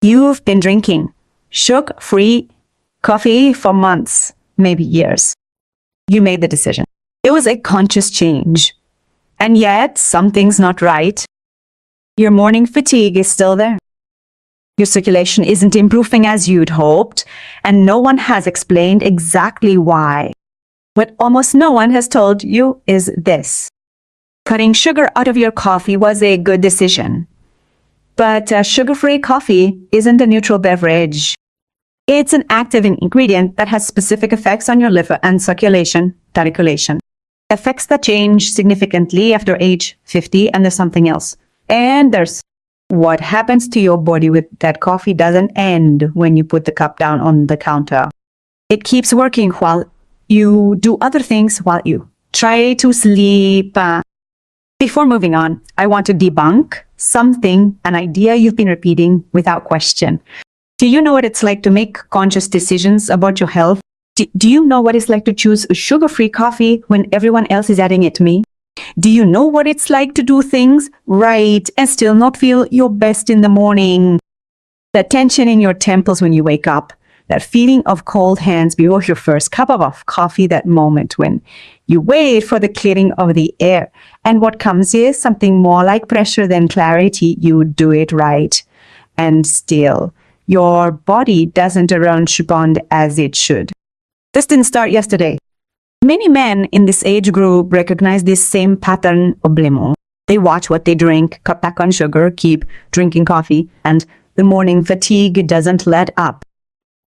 You've been drinking sugar-free coffee for months, maybe years. You made the decision. It was a conscious change. And yet, something's not right. Your morning fatigue is still there. Your circulation isn't improving as you'd hoped, and no one has explained exactly why. What almost no one has told you is this. Cutting sugar out of your coffee was a good decision. But sugar-free coffee isn't a neutral beverage. It's an active ingredient that has specific effects on your liver and circulation, effects that change significantly after age 50, and there's something else. And there's what happens to your body with that coffee doesn't end when you put the cup down on the counter. It keeps working while you do other things, while you try to sleep. Before moving on, I want to debunk an idea you've been repeating without question. Do you know what it's like to make conscious decisions about your health? Do you know what it's like to choose sugar-free coffee when everyone else is adding it to me? Do you know what it's like to do things right and still not feel your best in the morning? The tension in your temples when you wake up, that feeling of cold hands before your first cup of coffee, that moment when you wait for the clearing of the air. And what comes is something more like pressure than clarity. You do it right. And still, your body doesn't respond as it should. This didn't start yesterday. Many men in this age group recognize this same pattern oblimo. They watch what they drink, cut back on sugar, keep drinking coffee, and the morning fatigue doesn't let up.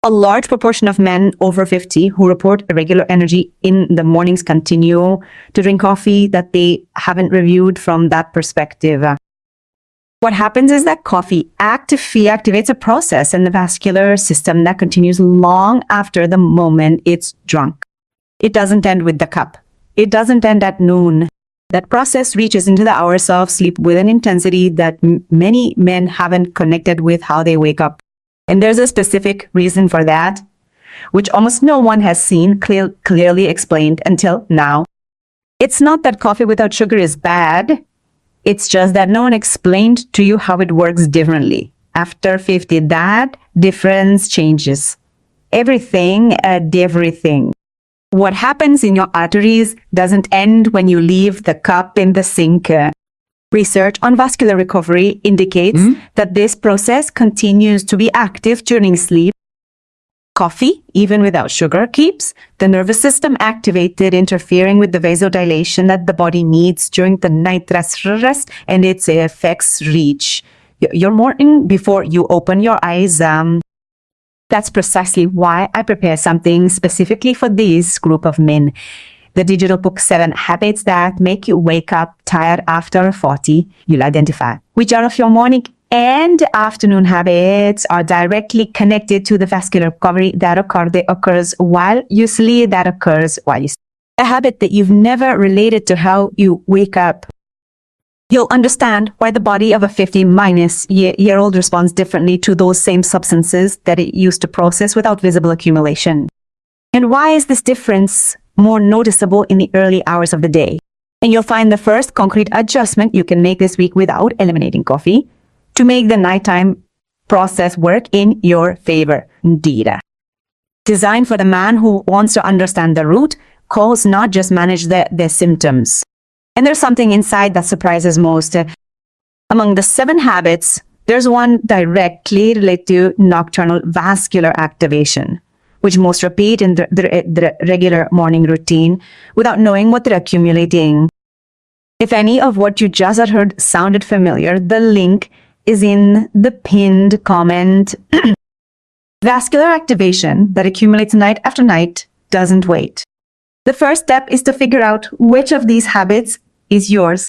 A large proportion of men over 50 who report irregular energy in the mornings continue to drink coffee that they haven't reviewed from that perspective. What happens is that coffee activates a process in the vascular system that continues long after the moment it's drunk. It doesn't end with the cup. It doesn't end at noon. That process reaches into the hours of sleep with an intensity that many men haven't connected with how they wake up. And there's a specific reason for that, which almost no one has seen clearly explained until now. It's not that coffee without sugar is bad. It's just that no one explained to you how it works differently. After 50, that difference changes. Everything. What happens in your arteries doesn't end when you leave the cup in the sink. Research on vascular recovery indicates that this process continues to be active during sleep. Coffee, even without sugar, keeps the nervous system activated, interfering with the vasodilation that the body needs during the night rest, and its effects reach your morning before you open your eyes. That's precisely why I prepare something specifically for this group of men. The digital book 7 Habits That Make You Wake Up Tired After 40. You'll identify which are of your morning and afternoon habits are directly connected to the vascular recovery that occurs while you sleep, A habit that you've never related to how you wake up. You'll understand why the body of a 50-year-old responds differently to those same substances that it used to process without visible accumulation. And why is this difference more noticeable in the early hours of the day? And you'll find the first concrete adjustment you can make this week without eliminating coffee to make the nighttime process work in your favor. Indeed. Designed for the man who wants to understand the root cause, not just manage the symptoms. And there's something inside that surprises most. Among the 7 habits, there's one directly related to nocturnal vascular activation, which most repeat in the regular morning routine without knowing what they're accumulating. If any of what you just had heard sounded familiar, the link is in the pinned comment. Vascular activation that accumulates night after night doesn't wait. The first step is to figure out which of these habits is yours.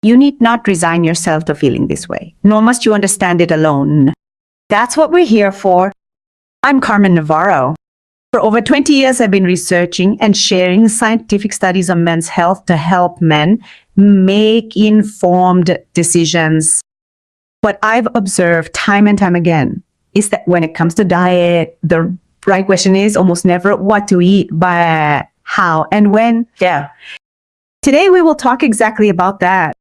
You need not resign yourself to feeling this way, nor must you understand it alone. That's what we're here for. I'm Carmen Navarro. For over 20 years, I've been researching and sharing scientific studies on men's health to help men make informed decisions. What I've observed time and time again is that when it comes to diet, the right question is almost never what to eat, but how and when. Today, we will talk exactly about that.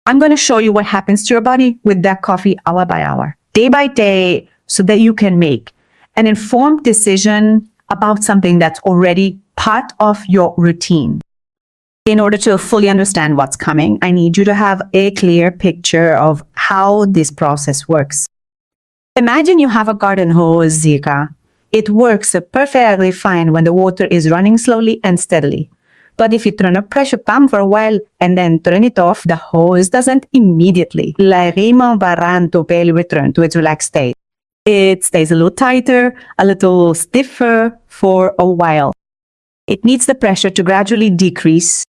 I'm going to show you what happens to your body with that coffee hour by hour. day by day so that you can make an informed decision about something that's already part of your routine. In order to fully understand what's coming, I need you to have a clear picture of how this process works. Imagine you have a garden hose, Zika. It works perfectly fine when the water is running slowly and steadily. But if you turn a pressure pump for a while and then turn it off, the hose doesn't immediately, like return to its relaxed state. It stays a little tighter, a little stiffer for a while. It needs the pressure to gradually decrease.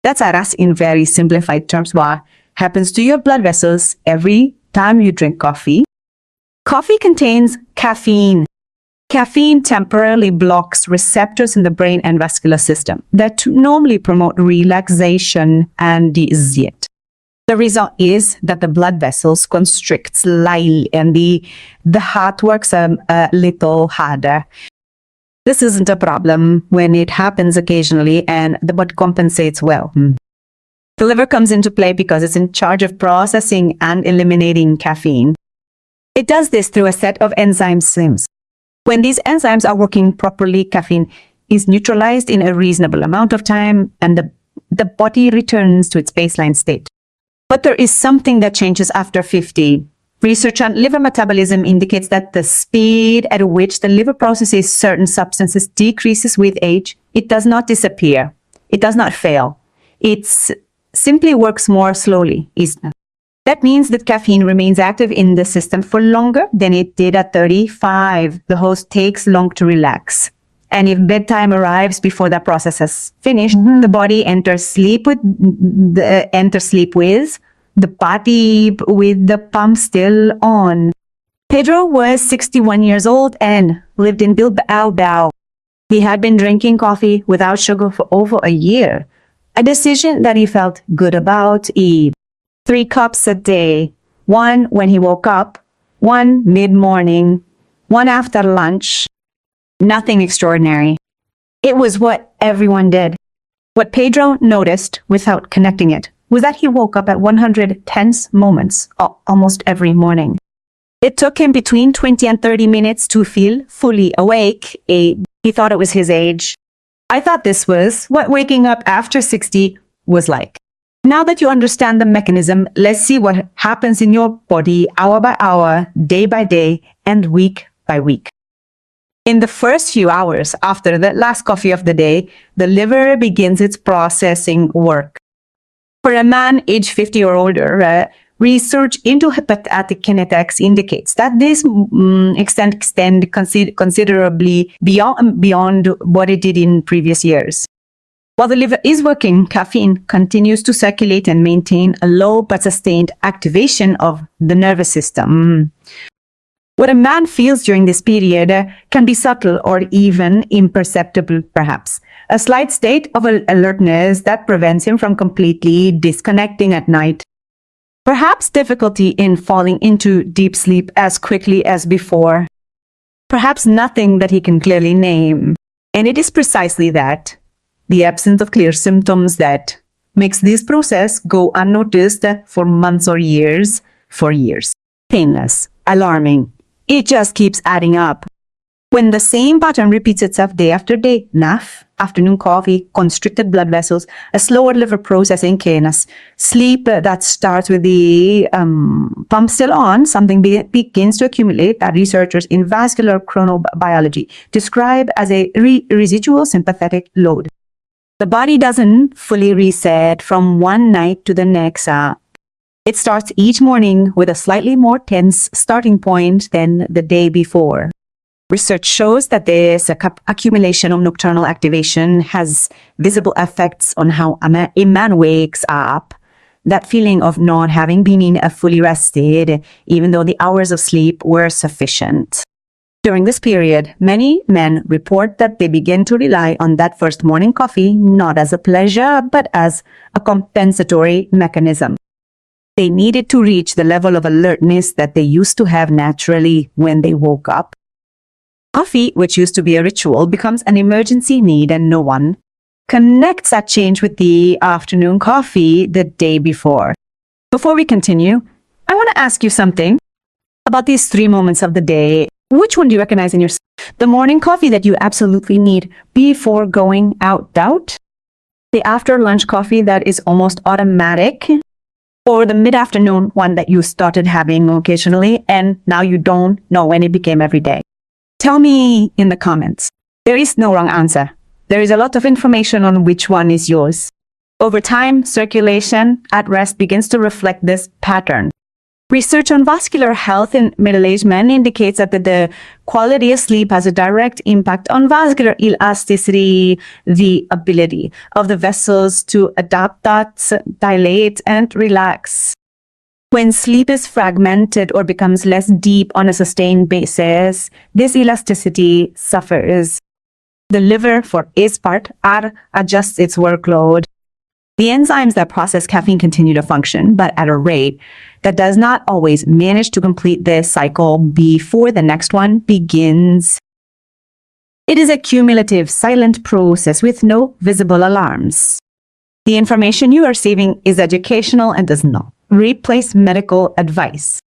That's at us in very simplified terms what happens to your blood vessels every time you drink coffee. Coffee contains caffeine. Caffeine temporarily blocks receptors in the brain and vascular system that normally promote relaxation and ease it. The result is that the blood vessels constrict slightly and the heart works a little harder. This isn't a problem when it happens occasionally and the body compensates well. The liver comes into play because it's in charge of processing and eliminating caffeine. It does this through a set of enzymes. When these enzymes are working properly, caffeine is neutralized in a reasonable amount of time and the body returns to its baseline state. But there is something that changes after 50. Research on liver metabolism indicates that the speed at which the liver processes certain substances decreases with age. It does not disappear. It does not fail. It simply works more slowly. That means that caffeine remains active in the system for longer than it did at 35. The host takes long to relax. And if bedtime arrives before that process has finished, the body enters sleep with the body with the pump still on. Pedro was 61 years old and lived in Bilbao. He had been drinking coffee without sugar for over a year, a decision that he felt good about. 3 cups a day, 1 when he woke up, 1 mid-morning, 1 after lunch. Nothing extraordinary. It was what everyone did. What Pedro noticed without connecting it was that he woke up at 100 tense moments almost every morning. It took him between 20 and 30 minutes to feel fully awake. He thought it was his age. I thought this was what waking up after 60 was like. Now that you understand the mechanism, let's see what happens in your body hour by hour, day by day, and week by week. In the first few hours after the last coffee of the day, the liver begins its processing work. For a man aged 50 or older, research into hepatic kinetics indicates that this extend considerably beyond what it did in previous years. While the liver is working, caffeine continues to circulate and maintain a low but sustained activation of the nervous system. What a man feels during this period can be subtle or even imperceptible, perhaps. A slight state of alertness that prevents him from completely disconnecting at night. Perhaps difficulty in falling into deep sleep as quickly as before. Perhaps nothing that he can clearly name. And it is precisely that, the absence of clear symptoms, that makes this process go unnoticed for months or years, for years. Painless, alarming. It just keeps adding up. When the same pattern repeats itself day after day, NAF, afternoon coffee, constricted blood vessels, a slower liver processing cadence, sleep that starts with the pump still on, something begins to accumulate that researchers in vascular chronobiology describe as a residual sympathetic load. The body doesn't fully reset from one night to the next. It starts each morning with a slightly more tense starting point than the day before. Research shows that this accumulation of nocturnal activation has visible effects on how a man wakes up. That feeling of not having been fully rested, even though the hours of sleep were sufficient. During this period, many men report that they begin to rely on that first morning coffee not as a pleasure, but as a compensatory mechanism. They needed to reach the level of alertness that they used to have naturally when they woke up. Coffee, which used to be a ritual, becomes an emergency need, and no one connects that change with the afternoon coffee the day before. Before we continue, I want to ask you something. About these 3 moments of the day, which one do you recognize in yourself? The morning coffee that you absolutely need before going out, the after lunch coffee that is almost automatic, or the mid-afternoon one that you started having occasionally and now you don't know when it became every day. Tell me in the comments. There is no wrong answer. There is a lot of information on which one is yours. Over time, circulation at rest begins to reflect this pattern. Research on vascular health in middle-aged men indicates that the quality of sleep has a direct impact on vascular elasticity, the ability of the vessels to adapt, dilate, and relax. When sleep is fragmented or becomes less deep on a sustained basis, this elasticity suffers. The liver, for its part, adjusts its workload. The enzymes that process caffeine continue to function, but at a rate that does not always manage to complete this cycle before the next one begins. It is a cumulative, silent process with no visible alarms. The information you are receiving is educational and does not replace medical advice.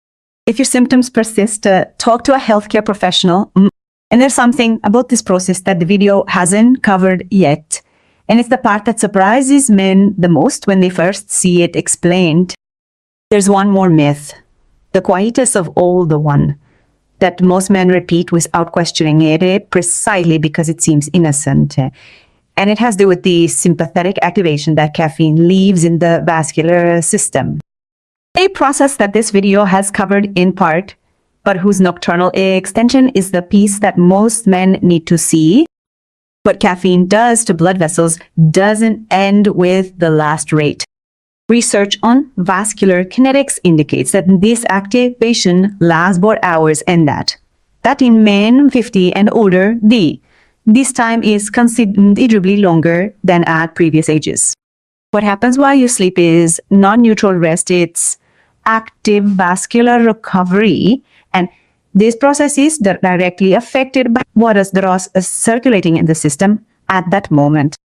If your symptoms persist, talk to a healthcare professional. And there's something about this process that the video hasn't covered yet. And it's the part that surprises men the most when they first see it explained. There's one more myth, the quietest of all the one, that most men repeat without questioning it, precisely because it seems innocent. And it has to do with the sympathetic activation that caffeine leaves in the vascular system. A process that this video has covered in part, but whose nocturnal extension is the piece that most men need to see. What caffeine does to blood vessels doesn't end with the last rate. Research on vascular kinetics indicates that this activation lasts for hours and that in men 50 and older, this time is considerably longer than at previous ages. What happens while you sleep is non-neutral rest. It's active vascular recovery, and this process is directly affected by what is circulating in the system at that moment.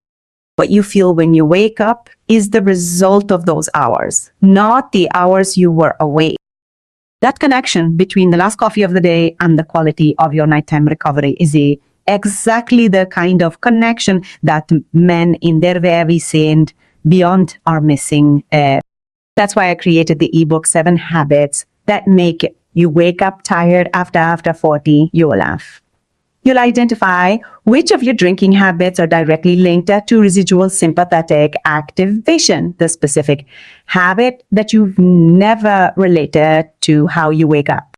What you feel when you wake up is the result of those hours, not the hours you were awake. That connection between the last coffee of the day and the quality of your nighttime recovery is exactly the kind of connection that men in their very sane beyond are missing. That's why I created the ebook 7 Habits That Make You Wake Up Tired After 40. You will laugh. You'll identify which of your drinking habits are directly linked to residual sympathetic activation, the specific habit that you've never related to how you wake up.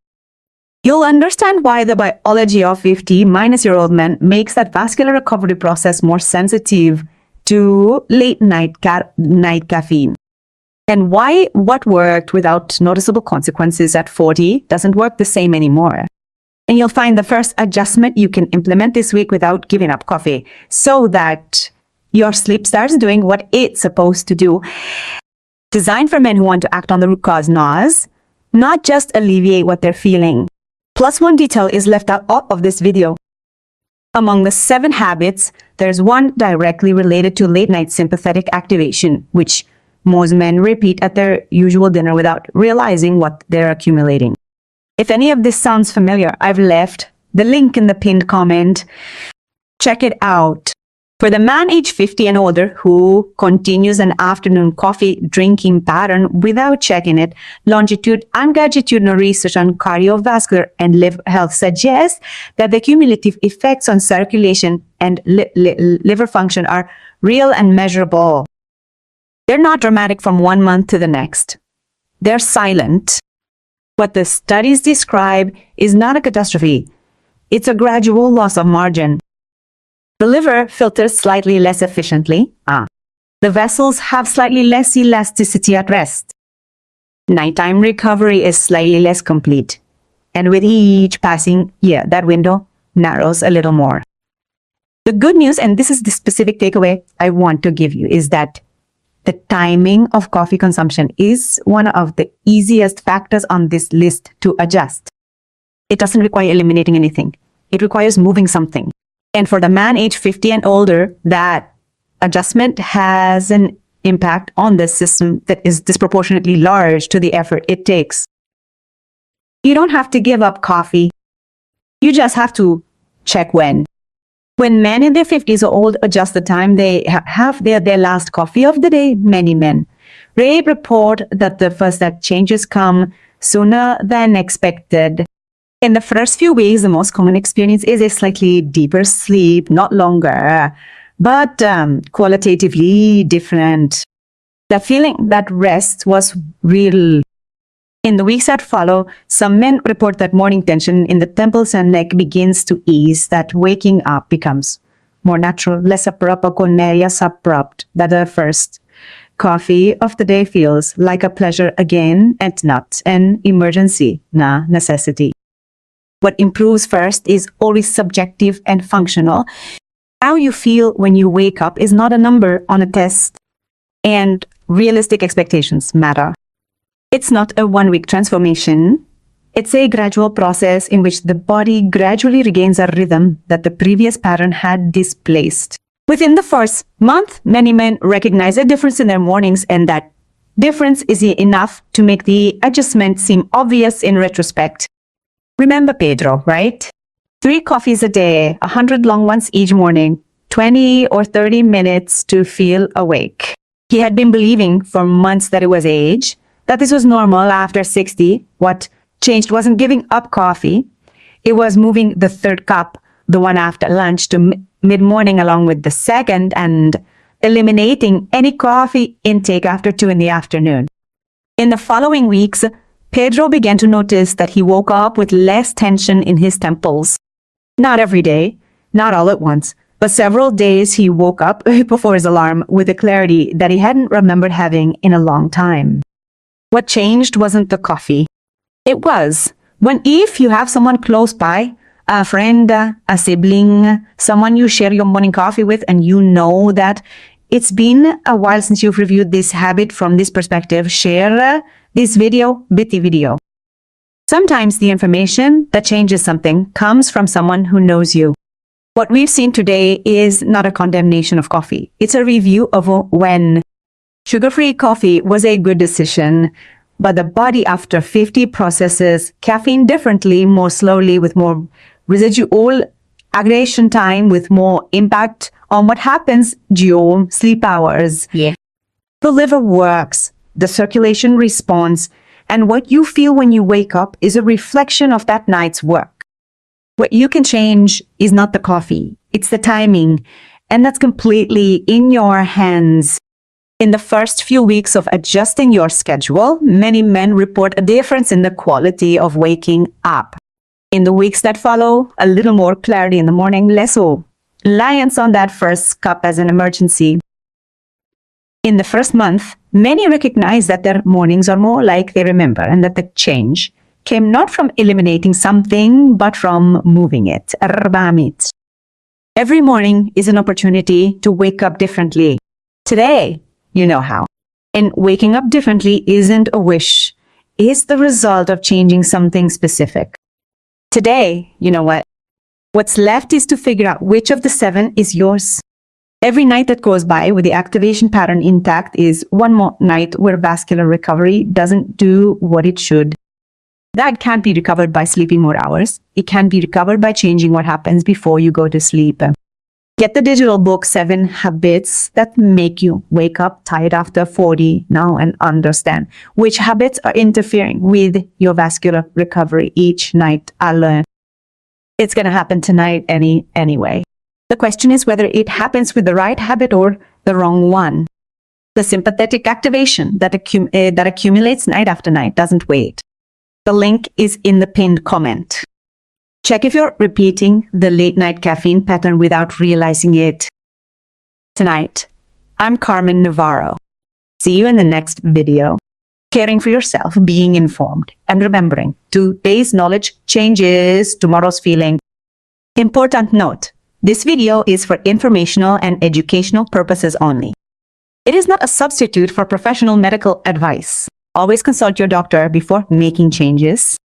You'll understand why the biology of 50-year-old men makes that vascular recovery process more sensitive to late night caffeine. And why what worked without noticeable consequences at 40 doesn't work the same anymore. And you'll find the first adjustment you can implement this week without giving up coffee, so that your sleep starts doing what it's supposed to do. Designed for men who want to act on the root cause, not just alleviate what they're feeling. Plus, one detail is left out of this video. Among the 7 habits, there's one directly related to late night sympathetic activation, which most men repeat at their usual dinner without realizing what they're accumulating. If any of this sounds familiar, I've left the link in the pinned comment. Check it out. For the man aged 50 and older who continues an afternoon coffee drinking pattern without checking it, longitudinal and longitudinal research on cardiovascular and liver health suggests that the cumulative effects on circulation and liver function are real and measurable. They're not dramatic from one month to the next. They're silent. What the studies describe is not a catastrophe. It's a gradual loss of margin. The liver filters slightly less efficiently. The vessels have slightly less elasticity at rest. Nighttime recovery is slightly less complete. And with each passing year, that window narrows a little more. The good news, and this is the specific takeaway I want to give you, is that the timing of coffee consumption is one of the easiest factors on this list to adjust. It doesn't require eliminating anything. It requires moving something. And for the man aged 50 and older, that adjustment has an impact on the system that is disproportionately large to the effort it takes. You don't have to give up coffee. You just have to check when. When men in their 50s or old adjust the time they have their last coffee of the day, many men report that that changes come sooner than expected. In the first few weeks, the most common experience is a slightly deeper sleep, not longer, but qualitatively different. The feeling that rest was real. In the weeks that follow, some men report that morning tension in the temples and neck begins to ease, that waking up becomes more natural, less abrupt, that the first coffee of the day feels like a pleasure again and not an emergency, necessity. What improves first is always subjective and functional. How you feel when you wake up is not a number on a test, and realistic expectations matter. It's not a one-week transformation. It's a gradual process in which the body gradually regains a rhythm that the previous pattern had displaced. Within the first month, many men recognize a difference in their mornings, and that difference is enough to make the adjustment seem obvious in retrospect. Remember Pedro, right? 3 coffees a day, 100 long ones each morning, 20 or 30 minutes to feel awake. He had been believing for months that it was age, that this was normal after 60. What changed wasn't giving up coffee. It was moving the third cup, the one after lunch, to mid-morning along with the second, and eliminating any coffee intake after 2 in the afternoon. In the following weeks, Pedro began to notice that he woke up with less tension in his temples. Not every day, not all at once, but several days he woke up before his alarm with a clarity that he hadn't remembered having in a long time. What changed wasn't the coffee. It was if you have someone close by, a friend, a sibling, someone you share your morning coffee with, and you know that it's been a while since you've reviewed this habit from this perspective, share this bitty video. Sometimes the information that changes something comes from someone who knows you. What we've seen today is not a condemnation of coffee. It's a review of when sugar-free coffee was a good decision, but the body after 50 processes caffeine differently, more slowly, with more residual aggregation time, with more impact on what happens during sleep hours. Yeah. The liver works, the circulation responds, and what you feel when you wake up is a reflection of that night's work. What you can change is not the coffee, it's the timing, and that's completely in your hands. In the first few weeks of adjusting your schedule, many men report a difference in the quality of waking up. In the weeks that follow, a little more clarity in the morning, less reliance on that first cup as an emergency. In the first month, many recognize that their mornings are more like they remember, and that the change came not from eliminating something, but from moving it. Every morning is an opportunity to wake up differently. Today, you know how. And waking up differently isn't a wish. It's the result of changing something specific. Today, you know what? What's left is to figure out which of the 7 is yours. Every night that goes by with the activation pattern intact is one more night where vascular recovery doesn't do what it should. That can't be recovered by sleeping more hours. It can be recovered by changing what happens before you go to sleep. Get the digital book, 7 Habits That Make You Wake Up Tired After 40 now, and understand which habits are interfering with your vascular recovery each night. I'll learn. It's going to happen tonight anyway. The question is whether it happens with the right habit or the wrong one. The sympathetic activation that accumulates night after night doesn't wait. The link is in the pinned comment. Check if you're repeating the late night caffeine pattern without realizing it. Tonight, I'm Carmen Navarro. See you in the next video. Caring for yourself, being informed, and remembering today's knowledge changes tomorrow's feeling. Important note, this video is for informational and educational purposes only. It is not a substitute for professional medical advice. Always consult your doctor before making changes.